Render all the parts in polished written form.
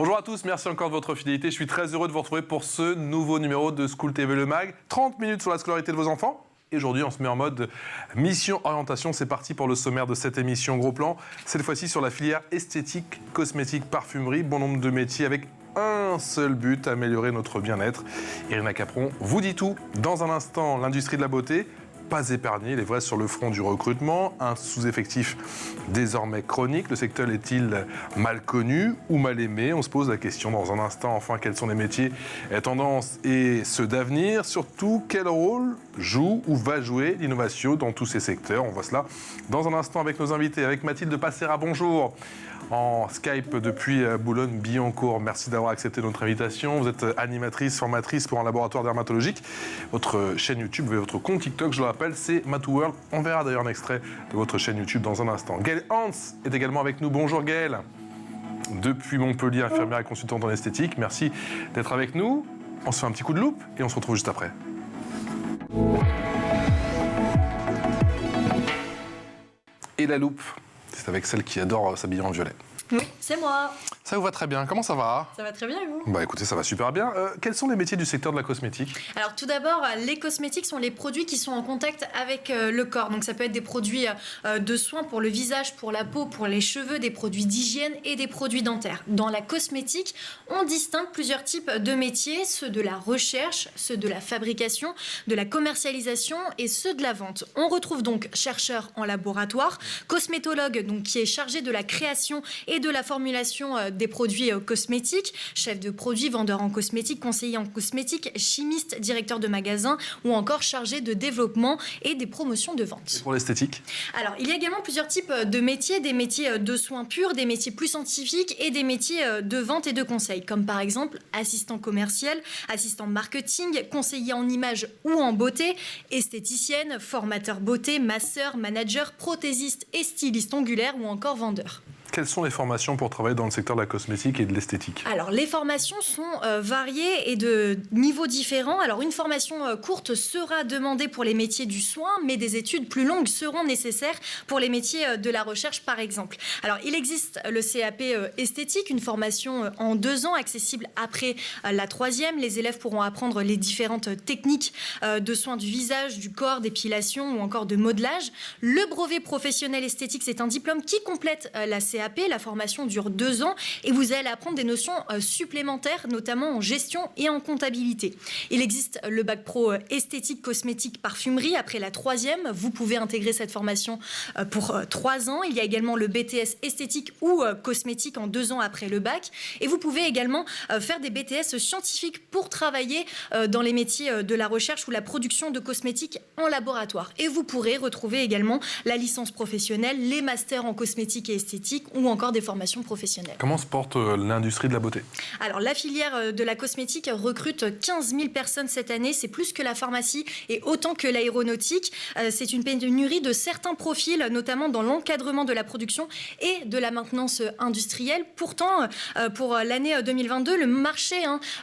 Bonjour à tous, merci encore de votre fidélité. Je suis très heureux de vous retrouver pour ce nouveau numéro de School TV Le Mag. 30 minutes sur la scolarité de vos enfants. Et aujourd'hui, on se met en mode mission orientation. C'est parti pour le sommaire de cette émission Gros Plan. Cette fois-ci sur la filière esthétique, cosmétique, parfumerie. Bon nombre de métiers avec un seul but, améliorer notre bien-être. Irina Capron vous dit tout. Dans un instant, l'industrie de la beauté. Pas épargné, il est vrai, sur le front du recrutement, un sous-effectif désormais chronique. Le secteur est-il mal connu ou mal aimé? On se pose la question dans un instant. Enfin, quels sont les métiers tendances et ceux d'avenir? Surtout, quel rôle joue ou va jouer l'innovation dans tous ces secteurs? On voit cela dans un instant avec nos invités, avec Mathilde Passera. Bonjour. En Skype depuis Boulogne-Billancourt. Merci d'avoir accepté notre invitation. Vous êtes animatrice, formatrice pour un laboratoire dermatologique. Votre chaîne YouTube et votre compte TikTok, je le rappelle, c'est MatouWorld. On verra d'ailleurs un extrait de votre chaîne YouTube dans un instant. Gaëlle Hans est également avec nous. Bonjour Gaëlle. Depuis Montpellier, infirmière et consultante en esthétique. Merci d'être avec nous. On se fait un petit coup de loupe et on se retrouve juste après. Et la loupe, c'est avec celle qui adore s'habiller en violet. Oui, c'est moi. Ça vous va très bien. Comment ça va? Ça va très bien et vous? Bah écoutez, ça va super bien. Quels sont les métiers du secteur de la cosmétique? Alors tout d'abord, les cosmétiques sont les produits qui sont en contact avec le corps. Donc ça peut être des produits de soins pour le visage, pour la peau, pour les cheveux, des produits d'hygiène et des produits dentaires. Dans la cosmétique, on distingue plusieurs types de métiers, ceux de la recherche, ceux de la fabrication, de la commercialisation et ceux de la vente. On retrouve donc chercheur en laboratoire, cosmétologue donc qui est chargé de la création et de la formulation des produits cosmétiques, chef de produit, vendeur en cosmétique, conseiller en cosmétique, chimiste, directeur de magasin ou encore chargé de développement et des promotions de vente. Et pour l'esthétique? Alors, il y a également plusieurs types de métiers, des métiers de soins purs, des métiers plus scientifiques et des métiers de vente et de conseil, comme par exemple assistant commercial, assistant marketing, conseiller en images ou en beauté, esthéticienne, formateur beauté, masseur, manager, prothésiste et styliste ongulaire ou encore vendeur. Quelles sont les formations pour travailler dans le secteur de la cosmétique et de l'esthétique? Alors, les formations sont variées et de niveaux différents. Alors, une formation courte sera demandée pour les métiers du soin, mais des études plus longues seront nécessaires pour les métiers de la recherche, par exemple. Alors, il existe le CAP esthétique, une formation en 2 ans, accessible après la 3e. Les élèves pourront apprendre les différentes techniques de soins du visage, du corps, d'épilation ou encore de modelage. Le brevet professionnel esthétique, c'est un diplôme qui complète la CAP. La formation dure 2 ans et vous allez apprendre des notions supplémentaires, notamment en gestion et en comptabilité. Il existe le bac pro esthétique, cosmétique, parfumerie. Après la 3e, vous pouvez intégrer cette formation pour 3 ans. Il y a également le BTS esthétique ou cosmétique en 2 ans après le bac. Et vous pouvez également faire des BTS scientifiques pour travailler dans les métiers de la recherche ou la production de cosmétiques en laboratoire. Et vous pourrez retrouver également la licence professionnelle, les masters en cosmétique et esthétique ou encore des formations professionnelles. Comment se porte l'industrie de la beauté? Alors, la filière de la cosmétique recrute 15 000 personnes cette année. C'est plus que la pharmacie et autant que l'aéronautique. C'est une pénurie de certains profils, notamment dans l'encadrement de la production et de la maintenance industrielle. Pourtant, pour l'année 2022, le marché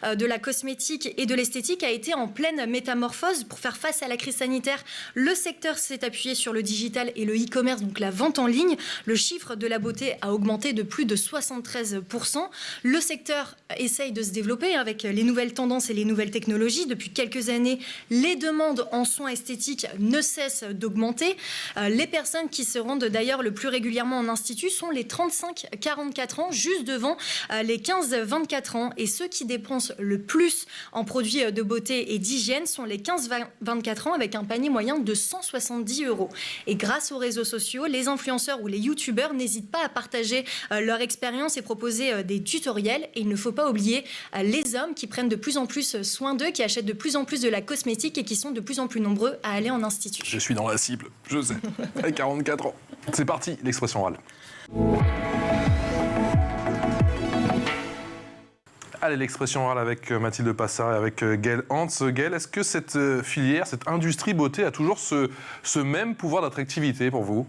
de la cosmétique et de l'esthétique a été en pleine métamorphose. Pour faire face à la crise sanitaire, le secteur s'est appuyé sur le digital et le e-commerce, donc la vente en ligne. Le chiffre de la beauté a augmenté de plus de 73%. Le secteur essaye de se développer avec les nouvelles tendances et les nouvelles technologies. Depuis quelques années, les demandes en soins esthétiques ne cessent d'augmenter. Les personnes qui se rendent d'ailleurs le plus régulièrement en institut sont les 35-44 ans, juste devant les 15-24 ans. Et ceux qui dépensent le plus en produits de beauté et d'hygiène sont les 15-24 ans avec un panier moyen de 170 €. Et grâce aux réseaux sociaux, les influenceurs ou les youtubeurs n'hésitent pas à partager leur expérience et proposer des tutoriels. Et il ne faut pas oublier les hommes qui prennent de plus en plus soin d'eux, qui achètent de plus en plus de la cosmétique et qui sont de plus en plus nombreux à aller en institut. Je suis dans la cible, je sais, à 44 ans. C'est parti, l'expression orale. Allez, l'expression orale avec Mathilde Passera et avec Gaëlle Hans. Gaëlle, est-ce que cette filière, cette industrie beauté a toujours ce même pouvoir d'attractivité pour vous?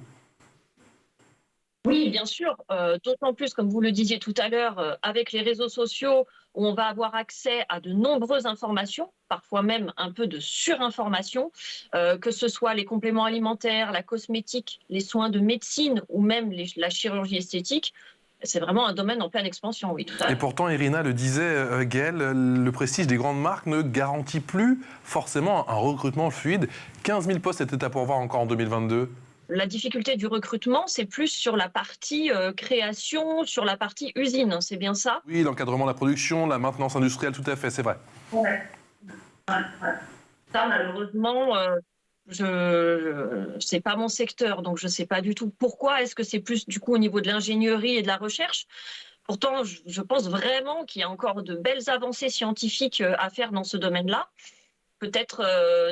Oui, bien sûr. D'autant plus, comme vous le disiez tout à l'heure, avec les réseaux sociaux, où on va avoir accès à de nombreuses informations, parfois même un peu de surinformation, que ce soit les compléments alimentaires, la cosmétique, les soins de médecine ou même la chirurgie esthétique. c'est vraiment un domaine en pleine expansion, oui, tout à fait. Et pourtant, Irina le disait, Gaëlle, le prestige des grandes marques ne garantit plus forcément un recrutement fluide. 15 000 postes étaient à pourvoir encore en 2022. La difficulté du recrutement, c'est plus sur la partie création, sur la partie usine, c'est bien ça? Oui, l'encadrement de la production, la maintenance industrielle, tout à fait, c'est vrai. Ouais. Ça, malheureusement, c'est pas mon secteur, donc je sais pas du tout pourquoi. Est-ce que c'est plus du coup au niveau de l'ingénierie et de la recherche? Pourtant, je pense vraiment qu'il y a encore de belles avancées scientifiques à faire dans ce domaine-là. Peut-être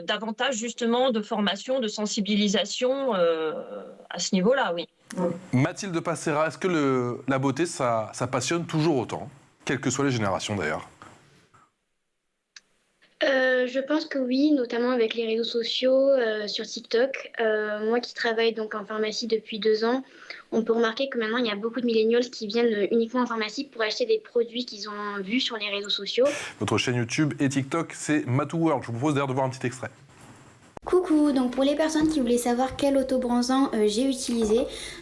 davantage justement de formation, de sensibilisation à ce niveau-là, oui. Mathilde Passera, est-ce que la beauté, ça passionne toujours autant, quelles que soient les générations d'ailleurs? Je pense que oui, notamment avec les réseaux sociaux, sur TikTok. Moi qui travaille donc en pharmacie depuis 2 ans, on peut remarquer que maintenant il y a beaucoup de millennials qui viennent uniquement en pharmacie pour acheter des produits qu'ils ont vus sur les réseaux sociaux. Votre chaîne YouTube et TikTok, c'est Matou World. Je vous propose d'ailleurs de voir un petit extrait. Coucou, donc pour les personnes qui voulaient savoir quel autobronzant j'ai utilisé,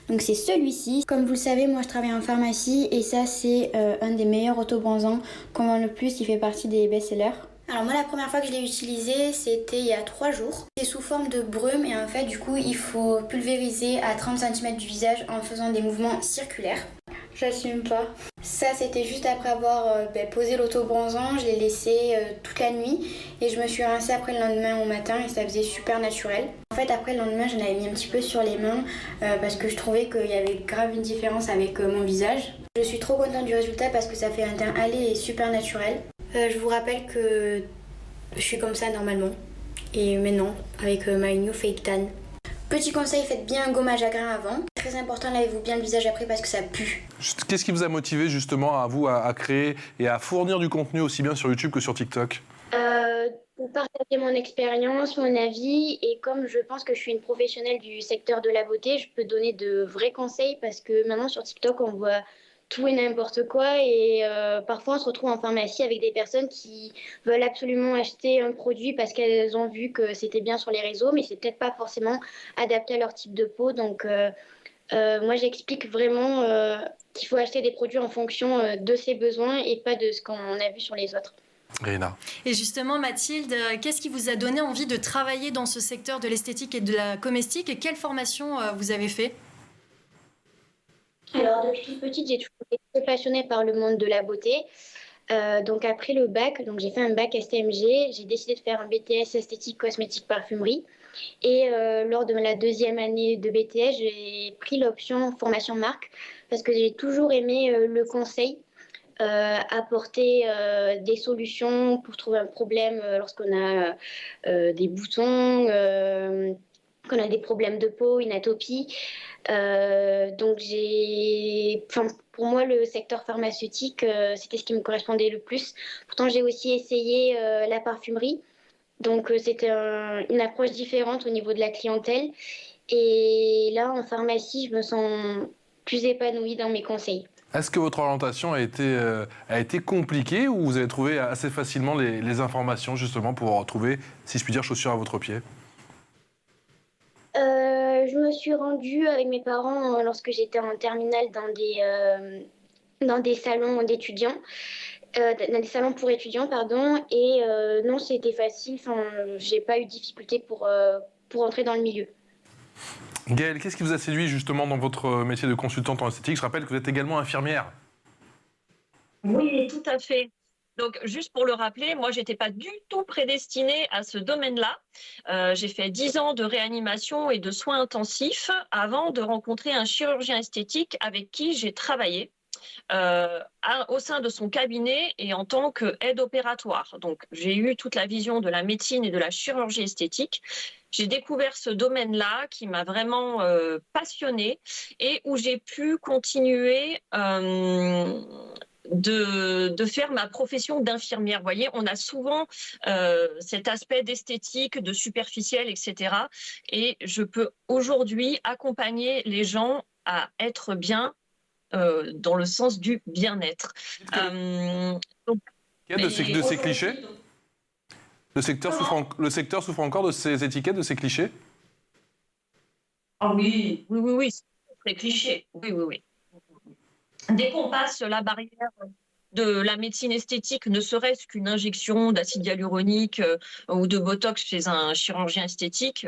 donc c'est celui-ci. Comme vous le savez, moi je travaille en pharmacie et ça c'est un des meilleurs autobronzants qu'on vend le plus, il fait partie des best-sellers. Alors moi la première fois que je l'ai utilisé, c'était il y a 3 jours. C'est sous forme de brume et en fait du coup il faut pulvériser à 30 cm du visage en faisant des mouvements circulaires. J'assume pas. Ça c'était juste après avoir posé l'autobronzant, je l'ai laissé toute la nuit et je me suis rincée après le lendemain au matin et ça faisait super naturel. En fait après le lendemain j'en avais mis un petit peu sur les mains parce que je trouvais qu'il y avait grave une différence avec mon visage. Je suis trop contente du résultat parce que ça fait un teint allé et super naturel. Je vous rappelle que je suis comme ça normalement et maintenant avec My New Fake Tan. Petit conseil, faites bien un gommage à grains avant. Très important, lavez-vous bien le visage après parce que ça pue. Qu'est-ce qui vous a motivé justement à vous à créer et à fournir du contenu aussi bien sur YouTube que sur TikTok? Pour partager mon expérience, mon avis, et comme je pense que je suis une professionnelle du secteur de la beauté, je peux donner de vrais conseils parce que maintenant sur TikTok on voit tout et n'importe quoi et parfois on se retrouve en pharmacie avec des personnes qui veulent absolument acheter un produit parce qu'elles ont vu que c'était bien sur les réseaux, mais c'est peut-être pas forcément adapté à leur type de peau. Donc moi j'explique vraiment qu'il faut acheter des produits en fonction de ses besoins et pas de ce qu'on a vu sur les autres. Réna. Et justement, Mathilde, qu'est-ce qui vous a donné envie de travailler dans ce secteur de l'esthétique et de la cosmétique et quelle formation vous avez fait? Alors, depuis toute petite, j'ai toujours été très passionnée par le monde de la beauté. Donc, après le bac, donc j'ai fait un bac STMG, j'ai décidé de faire un BTS esthétique, cosmétique, parfumerie. Et lors de la 2e année de BTS, j'ai pris l'option formation marque parce que j'ai toujours aimé le conseil, apporter des solutions pour trouver un problème lorsqu'on a des boutons, qu'on a des problèmes de peau, une atopie. Donc pour moi, le secteur pharmaceutique, c'était ce qui me correspondait le plus. Pourtant, j'ai aussi essayé la parfumerie. Donc, c'était une approche différente au niveau de la clientèle. Et là, en pharmacie, je me sens plus épanouie dans mes conseils. Est-ce que votre orientation a été compliquée ou vous avez trouvé assez facilement les informations justement pour trouver, si je puis dire, chaussures à votre pied? Je me suis rendue avec mes parents lorsque j'étais en terminale dans des salons d'étudiants, dans des salons pour étudiants, pardon. Et non, c'était facile. Enfin, j'ai pas eu de difficulté pour entrer dans le milieu. Gaëlle, qu'est-ce qui vous a séduit justement dans votre métier de consultante en esthétique? Je rappelle que vous êtes également infirmière. Oui, tout à fait. Donc, juste pour le rappeler, moi, je n'étais pas du tout prédestinée à ce domaine-là. J'ai fait 10 ans de réanimation et de soins intensifs avant de rencontrer un chirurgien esthétique avec qui j'ai travaillé au sein de son cabinet et en tant qu'aide opératoire. Donc, j'ai eu toute la vision de la médecine et de la chirurgie esthétique. J'ai découvert ce domaine-là qui m'a vraiment passionnée et où j'ai pu continuer de faire ma profession d'infirmière. Vous voyez, on a souvent cet aspect d'esthétique, de superficiel, etc. Et je peux aujourd'hui accompagner les gens à être bien dans le sens du bien-être. Il y a de ces clichés? Le secteur souffre encore de ces étiquettes, de ces clichés? Ah oui, c'est très cliché. Oui. dès qu'on passe la barrière de la médecine esthétique, ne serait-ce qu'une injection d'acide hyaluronique ou de Botox chez un chirurgien esthétique,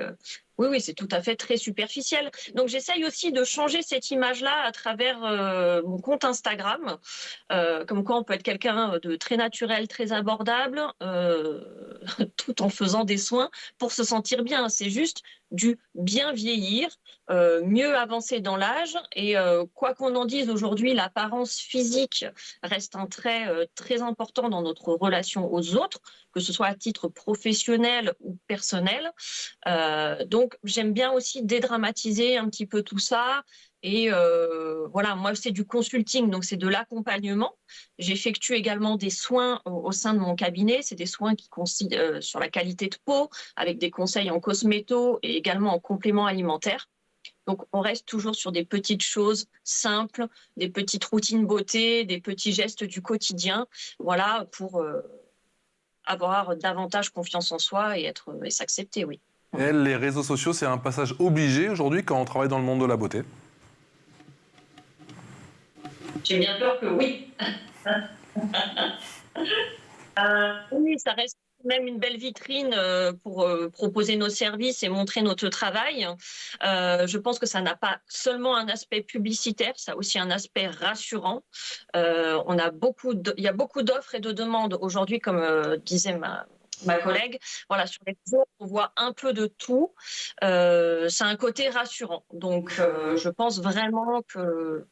oui, oui, c'est tout à fait très superficiel. Donc j'essaye aussi de changer cette image-là à travers mon compte Instagram, comme quoi on peut être quelqu'un de très naturel, très abordable, tout en faisant des soins pour se sentir bien. C'est juste du bien vieillir, mieux avancer dans l'âge. Et quoi qu'on en dise aujourd'hui, l'apparence physique reste un trait très important dans notre relation aux autres, que ce soit à titre professionnel ou personnel. Donc j'aime bien aussi dédramatiser un petit peu tout ça. Et voilà, moi c'est du consulting, donc c'est de l'accompagnement. J'effectue également des soins au sein de mon cabinet. C'est des soins qui consistent sur la qualité de peau, avec des conseils en cosméto et également en compléments alimentaires. Donc on reste toujours sur des petites choses simples, des petites routines beauté, des petits gestes du quotidien, voilà, pour avoir davantage confiance en soi et s'accepter, oui. Et les réseaux sociaux, c'est un passage obligé aujourd'hui quand on travaille dans le monde de la beauté? J'ai bien peur que oui. Oui, ça reste même une belle vitrine pour proposer nos services et montrer notre travail. Je pense que ça n'a pas seulement un aspect publicitaire, ça a aussi un aspect rassurant. Il y a beaucoup d'offres et de demandes aujourd'hui, comme disait ma collègue. Voilà, sur les réseaux, on voit un peu de tout. C'est un côté rassurant. Donc, je pense vraiment que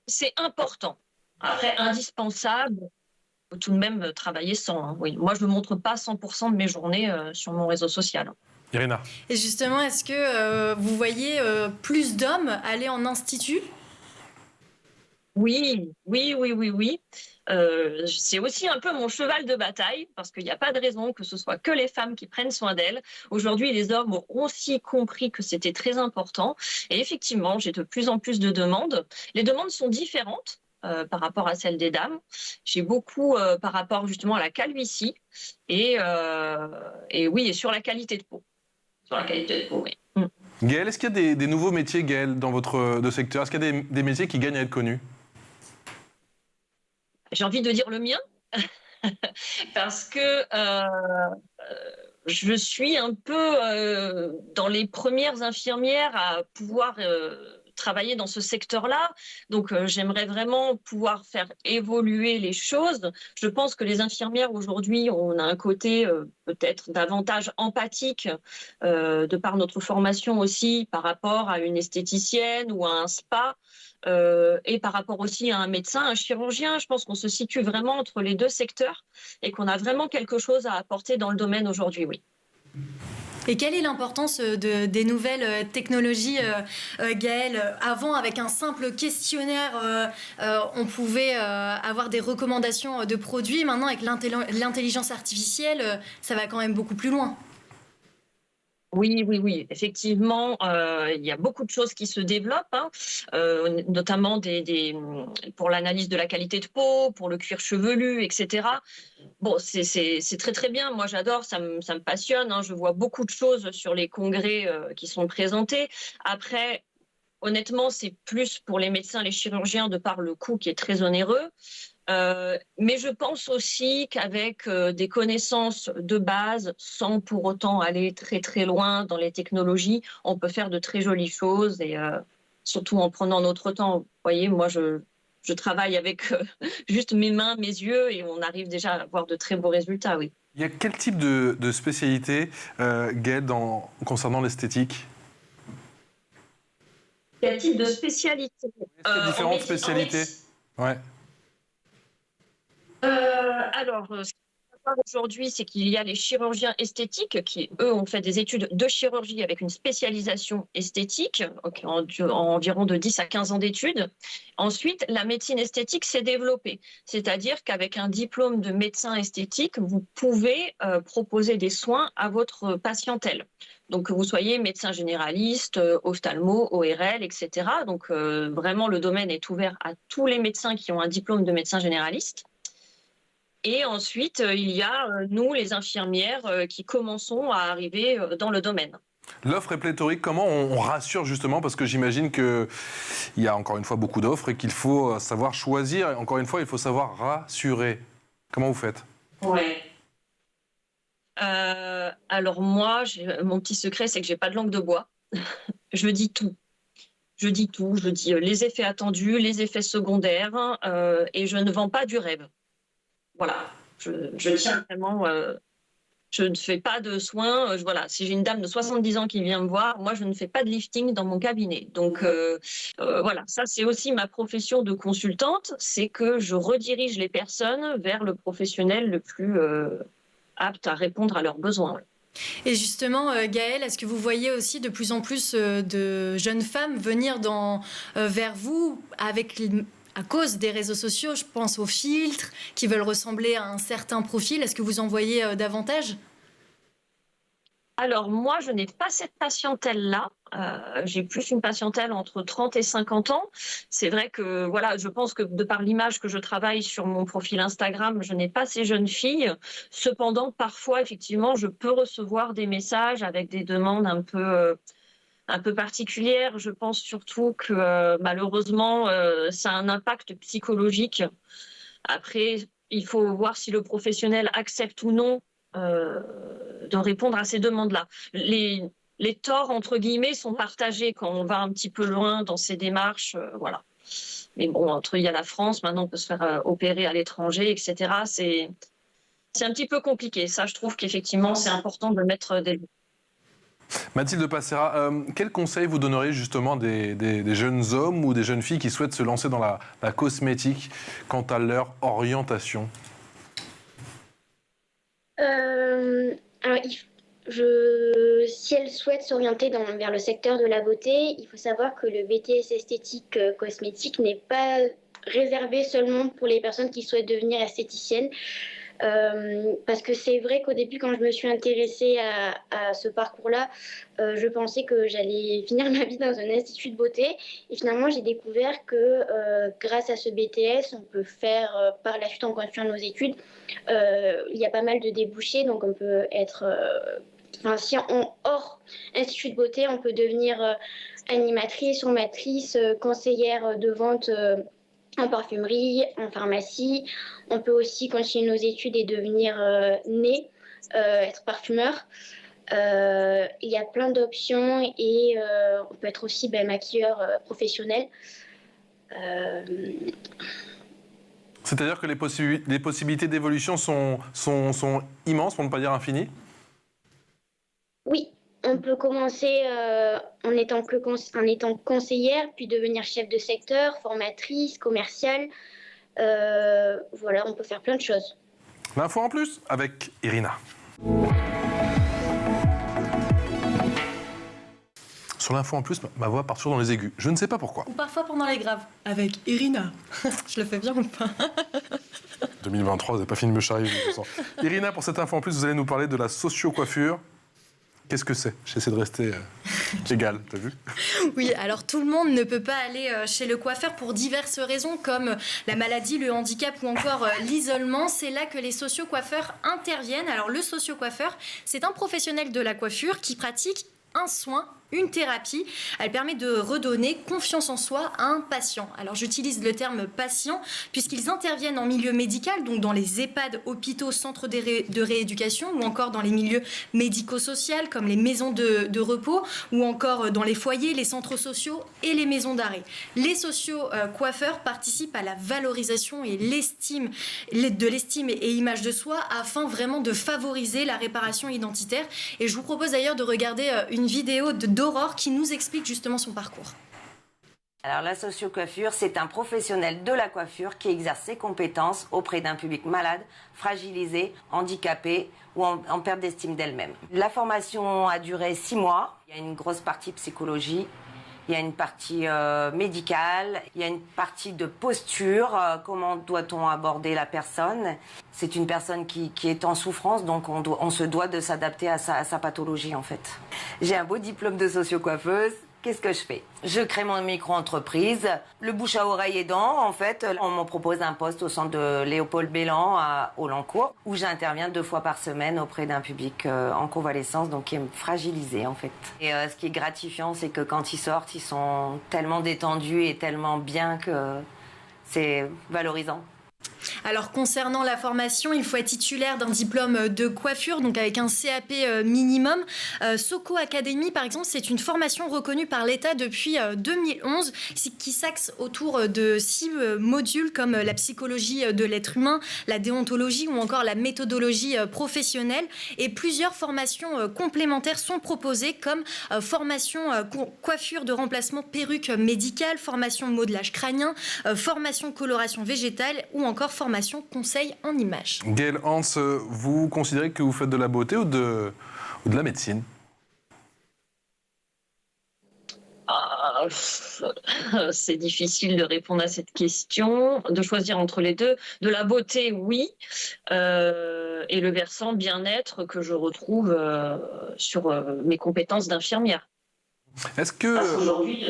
c'est important. Après, indispensable, il faut tout de même travailler sans. Hein, oui. Moi, je ne montre pas 100% de mes journées sur mon réseau social. Irina. Et justement, est-ce que vous voyez plus d'hommes aller en institut? Oui. C'est aussi un peu mon cheval de bataille, parce qu'il n'y a pas de raison que ce soit que les femmes qui prennent soin d'elles. Aujourd'hui, les hommes ont aussi compris que c'était très important. Et effectivement, j'ai de plus en plus de demandes. Les demandes sont différentes par rapport à celles des dames. J'ai beaucoup par rapport justement à la calvitie et oui, et sur la qualité de peau. Sur la qualité de peau, oui. Gaëlle, est-ce qu'il y a des nouveaux métiers, Gaëlle, dans votre secteur? Est-ce qu'il y a des métiers qui gagnent à être connus? J'ai envie de dire le mien, parce que je suis un peu dans les premières infirmières à pouvoir travailler dans ce secteur-là. Donc, j'aimerais vraiment pouvoir faire évoluer les choses. Je pense que les infirmières, aujourd'hui, on a un côté peut-être davantage empathique de par notre formation aussi par rapport à une esthéticienne ou à un spa. Et par rapport aussi à un médecin, un chirurgien, je pense qu'on se situe vraiment entre les deux secteurs et qu'on a vraiment quelque chose à apporter dans le domaine aujourd'hui, oui. Et quelle est l'importance des nouvelles technologies, Gaëlle? Avant, avec un simple questionnaire, on pouvait avoir des recommandations de produits. Maintenant, avec l'intelligence artificielle, ça va quand même beaucoup plus loin. Oui. Effectivement, il y a beaucoup de choses qui se développent, hein, notamment pour l'analyse de la qualité de peau, pour le cuir chevelu, etc. Bon, c'est très très bien. Moi, j'adore, ça me passionne. Hein. Je vois beaucoup de choses sur les congrès qui sont présentés. Après, honnêtement, c'est plus pour les médecins, les chirurgiens, de par le coût qui est très onéreux. Mais je pense aussi qu'avec des connaissances de base, sans pour autant aller très très loin dans les technologies, on peut faire de très jolies choses et surtout en prenant notre temps. Vous voyez, moi je travaille avec juste mes mains, mes yeux et on arrive déjà à avoir de très beaux résultats, oui. Il y a quel type de spécialité, Gaëlle, concernant l'esthétique? Quel type de spécialité? Est-ce qu'il y a différentes spécialités? Ouais. Alors, ce qu'il faut savoir aujourd'hui, c'est qu'il y a les chirurgiens esthétiques qui, eux, ont fait des études de chirurgie avec une spécialisation esthétique, en environ de 10 à 15 ans d'études. Ensuite, la médecine esthétique s'est développée, c'est-à-dire qu'avec un diplôme de médecin esthétique, vous pouvez proposer des soins à votre patientèle. Donc, que vous soyez médecin généraliste, ophtalmo, ORL, etc. Donc, vraiment, le domaine est ouvert à tous les médecins qui ont un diplôme de médecin généraliste. Et ensuite, il y a nous, les infirmières, qui commençons à arriver dans le domaine. L'offre est pléthorique. Comment on rassure justement? Parce que j'imagine qu'il y a encore une fois beaucoup d'offres et qu'il faut savoir choisir. Et encore une fois, il faut savoir rassurer. Comment vous faites? Ouais. Alors moi, mon petit secret, c'est que j'ai pas de langue de bois. Je dis tout. Je dis tout. Je dis les effets attendus, les effets secondaires, et je ne vends pas du rêve. Voilà. Je tiens vraiment. Je ne fais pas de soins. Voilà. Si j'ai une dame de 70 ans qui vient me voir, moi, je ne fais pas de lifting dans mon cabinet. Donc, voilà. Ça, c'est aussi ma profession de consultante. C'est que je redirige les personnes vers le professionnel le plus apte à répondre à leurs besoins. Et justement, Gaëlle, est-ce que vous voyez aussi de plus en plus de jeunes femmes venir vers vous à cause des réseaux sociaux? Je pense aux filtres qui veulent ressembler à un certain profil. Est-ce que vous en voyez davantage? Alors moi, je n'ai pas cette patientèle-là. J'ai plus une patientèle entre 30 et 50 ans. C'est vrai que voilà, je pense que de par l'image que je travaille sur mon profil Instagram, je n'ai pas ces jeunes filles. Cependant, parfois, effectivement, je peux recevoir des messages avec des demandes un peu particulières. Je pense surtout que malheureusement, ça a un impact psychologique. Après, il faut voir si le professionnel accepte ou non de répondre à ces demandes-là. Les torts, entre guillemets, sont partagés quand on va un petit peu loin dans ces démarches. Voilà. Mais bon, il y a la France, maintenant on peut se faire opérer à l'étranger, etc. C'est un petit peu compliqué. Ça, je trouve qu'effectivement, c'est important de mettre des... Mathilde Passera, quel conseil vous donneriez justement des jeunes hommes ou des jeunes filles qui souhaitent se lancer dans la cosmétique quant à leur orientation? Alors, si elles souhaitent s'orienter vers le secteur de la beauté, il faut savoir que le BTS esthétique cosmétique n'est pas réservé seulement pour les personnes qui souhaitent devenir esthéticiennes. Parce que c'est vrai qu'au début, quand je me suis intéressée à ce parcours-là, je pensais que j'allais finir ma vie dans un institut de beauté. Et finalement, j'ai découvert que grâce à ce BTS, on peut faire par la suite, en continuant nos études, il y a pas mal de débouchés. Donc, on peut être... si hors institut de beauté, on peut devenir animatrice, formatrice, conseillère de vente en parfumerie, en pharmacie. On peut aussi continuer nos études et devenir être parfumeur. Il y a plein d'options et on peut être aussi maquilleur professionnel. C'est-à-dire que les possibilités d'évolution sont immenses, pour ne pas dire infinies? Oui, on peut commencer en étant conseillère, puis devenir chef de secteur, formatrice, commerciale. Voilà, on peut faire plein de choses. L'info en plus avec Irina. Sur l'info en plus, ma voix part toujours dans les aigus. Je ne sais pas pourquoi. Ou parfois pendant les graves, avec Irina. Je le fais bien ou pas? 2023, vous n'avez pas fini de me charrier. Irina, pour cette info en plus, vous allez nous parler de la socio-coiffure. Qu'est-ce que c'est? J'essaie de rester égal, t'as vu? Oui, alors tout le monde ne peut pas aller chez le coiffeur pour diverses raisons, comme la maladie, le handicap ou encore l'isolement. C'est là que les socio-coiffeurs interviennent. Alors le socio-coiffeur, c'est un professionnel de la coiffure qui pratique un soin, une thérapie. Elle permet de redonner confiance en soi à un patient. Alors j'utilise le terme patient puisqu'ils interviennent en milieu médical, donc dans les EHPAD, hôpitaux, centres de rééducation ou encore dans les milieux médico-sociaux comme les maisons de repos ou encore dans les foyers, les centres sociaux et les maisons d'arrêt. Les socio-coiffeurs participent à la valorisation et de l'estime et image de soi afin vraiment de favoriser la réparation identitaire. Et je vous propose d'ailleurs de regarder une vidéo d'Aurore qui nous explique justement son parcours. Alors la socio-coiffure, c'est un professionnel de la coiffure qui exerce ses compétences auprès d'un public malade, fragilisé, handicapé ou en perte d'estime d'elle-même. La formation a duré 6 mois. Il y a une grosse partie psychologie, il y a une partie médicale, il y a une partie de posture, comment doit-on aborder la personne. C'est une personne qui est en souffrance, donc on se doit de s'adapter à sa pathologie en fait. J'ai un beau diplôme de socio-coiffeuse, qu'est-ce que je fais? Je crée mon micro-entreprise. Le bouche à oreille aidant, en fait, on me propose un poste au centre de Léopold Bélan à Aulancourt, où j'interviens 2 fois par semaine auprès d'un public en convalescence, donc qui est fragilisé, en fait. Et ce qui est gratifiant, c'est que quand ils sortent, ils sont tellement détendus et tellement bien que c'est valorisant. Alors concernant la formation, il faut être titulaire d'un diplôme de coiffure, donc avec un CAP minimum. Soco Academy, par exemple, c'est une formation reconnue par l'État depuis 2011, qui s'axe autour de 6 modules comme la psychologie de l'être humain, la déontologie ou encore la méthodologie professionnelle. Et plusieurs formations complémentaires sont proposées comme formation coiffure de remplacement perruque médicale, formation modelage crânien, formation coloration végétale ou encore formation conseil en images. Gaëlle Hans, vous considérez que vous faites de la beauté ou de la médecine? C'est difficile de répondre à cette question, de choisir entre les deux. De la beauté, oui, et le versant bien-être que je retrouve sur mes compétences d'infirmière. Est-ce que... Aujourd'hui,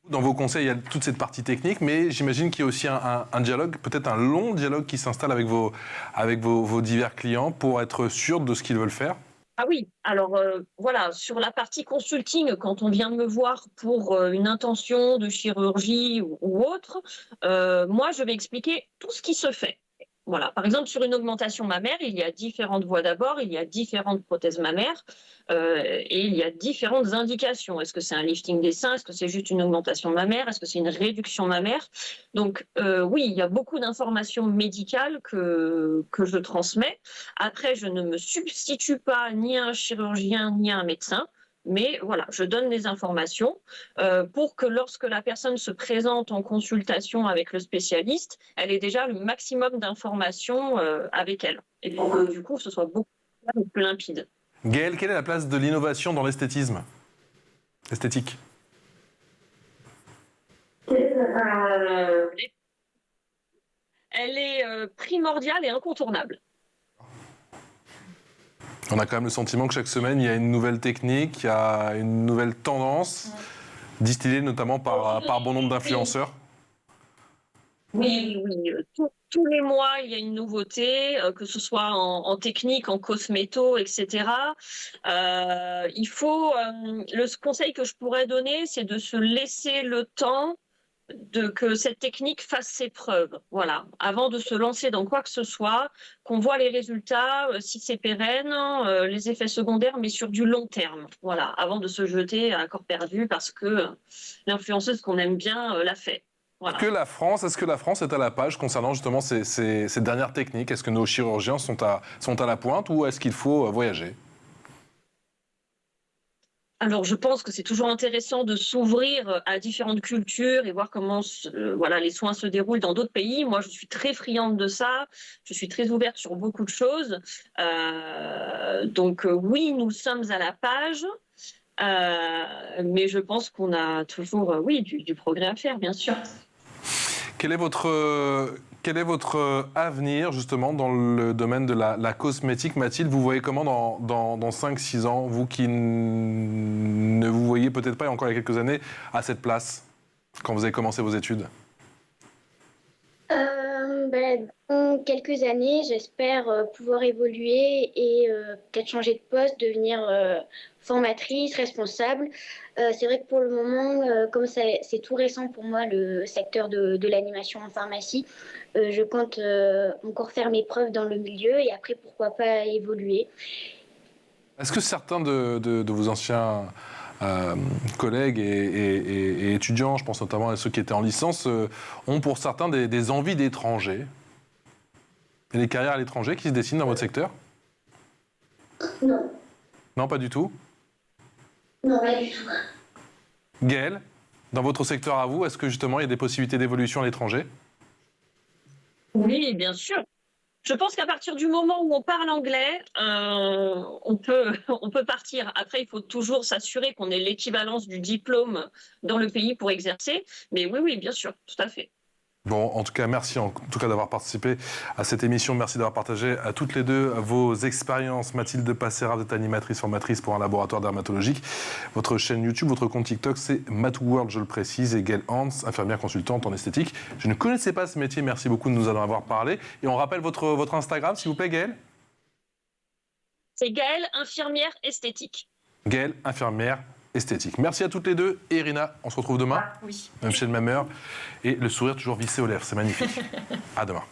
dans vos conseils, il y a toute cette partie technique, mais j'imagine qu'il y a aussi un dialogue, peut-être un long dialogue qui s'installe avec vos divers clients pour être sûr de ce qu'ils veulent faire. Ah oui, alors voilà, sur la partie consulting, quand on vient me voir pour une intention de chirurgie ou autre, moi je vais expliquer tout ce qui se fait. Voilà. Par exemple, sur une augmentation mammaire, il y a différentes voies d'abord, il y a différentes prothèses mammaires et il y a différentes indications. Est-ce que c'est un lifting des seins? Est-ce que c'est juste une augmentation mammaire? Est-ce que c'est une réduction mammaire? Donc oui, il y a beaucoup d'informations médicales que je transmets. Après, je ne me substitue pas ni à un chirurgien ni à un médecin. Mais voilà, je donne les informations pour que lorsque la personne se présente en consultation avec le spécialiste, elle ait déjà le maximum d'informations avec elle. Et pour que du coup, ce soit beaucoup plus limpide. Gaëlle, quelle est la place de l'innovation dans l'esthétisme? Esthétique. Elle est primordiale et incontournable. On a quand même le sentiment que chaque semaine, il y a une nouvelle technique, il y a une nouvelle tendance, distillée notamment par bon nombre d'influenceurs. Oui, tous les mois, il y a une nouveauté, que ce soit en technique, en cosméto, etc. Le conseil que je pourrais donner, c'est de se laisser le temps que cette technique fasse ses preuves, voilà, avant de se lancer dans quoi que ce soit, qu'on voit les résultats, si c'est pérenne, les effets secondaires, mais sur du long terme, voilà, avant de se jeter à corps perdu parce que l'influenceuse qu'on aime bien l'a fait. Voilà. Est-ce que la France est à la page concernant justement ces dernières techniques? Est-ce que nos chirurgiens sont à la pointe ou est-ce qu'il faut voyager? Alors, je pense que c'est toujours intéressant de s'ouvrir à différentes cultures et voir comment les soins se déroulent dans d'autres pays. Moi, je suis très friande de ça. Je suis très ouverte sur beaucoup de choses. Donc, oui, nous sommes à la page. Mais je pense qu'on a toujours, du progrès à faire, bien sûr. Quel est votre avenir, justement, dans le domaine de la cosmétique, Mathilde? Vous voyez comment dans 5-6 ans, vous qui ne vous voyez peut-être pas encore il y a quelques années à cette place, quand vous avez commencé vos études? Dans quelques années, j'espère pouvoir évoluer et peut-être changer de poste, devenir formatrice, responsable. C'est vrai que pour le moment, comme c'est tout récent pour moi, le secteur de l'animation en pharmacie, je compte encore faire mes preuves dans le milieu et après, pourquoi pas évoluer. Est-ce que certains de vos anciens collègues et étudiants, je pense notamment à ceux qui étaient en licence, ont pour certains des envies d'étrangers? Et des carrières à l'étranger qui se dessinent dans votre secteur? Non. Non, pas du tout? Non, pas du tout. Gaëlle, dans votre secteur à vous, est-ce que justement il y a des possibilités d'évolution à l'étranger? Oui, bien sûr. Je pense qu'à partir du moment où on parle anglais, on peut partir. Après, il faut toujours s'assurer qu'on ait l'équivalence du diplôme dans le pays pour exercer. Mais oui, bien sûr, tout à fait. Bon, en tout cas, merci d'avoir participé à cette émission. Merci d'avoir partagé à toutes les deux vos expériences. Mathilde Passera, vous êtes animatrice, formatrice pour un laboratoire dermatologique. Votre chaîne YouTube, votre compte TikTok, c'est MathWorld, je le précise. Et Gaëlle Hans, infirmière consultante en esthétique. Je ne connaissais pas ce métier. Merci beaucoup de nous en avoir parlé. Et on rappelle votre Instagram, s'il vous plaît, Gaëlle. C'est Gaëlle, infirmière esthétique. Gaëlle, infirmière esthétique. Merci à toutes les deux. Et Irina, on se retrouve demain. Oui. Même chaîne, même heure. Et le sourire toujours vissé aux lèvres. C'est magnifique. À demain.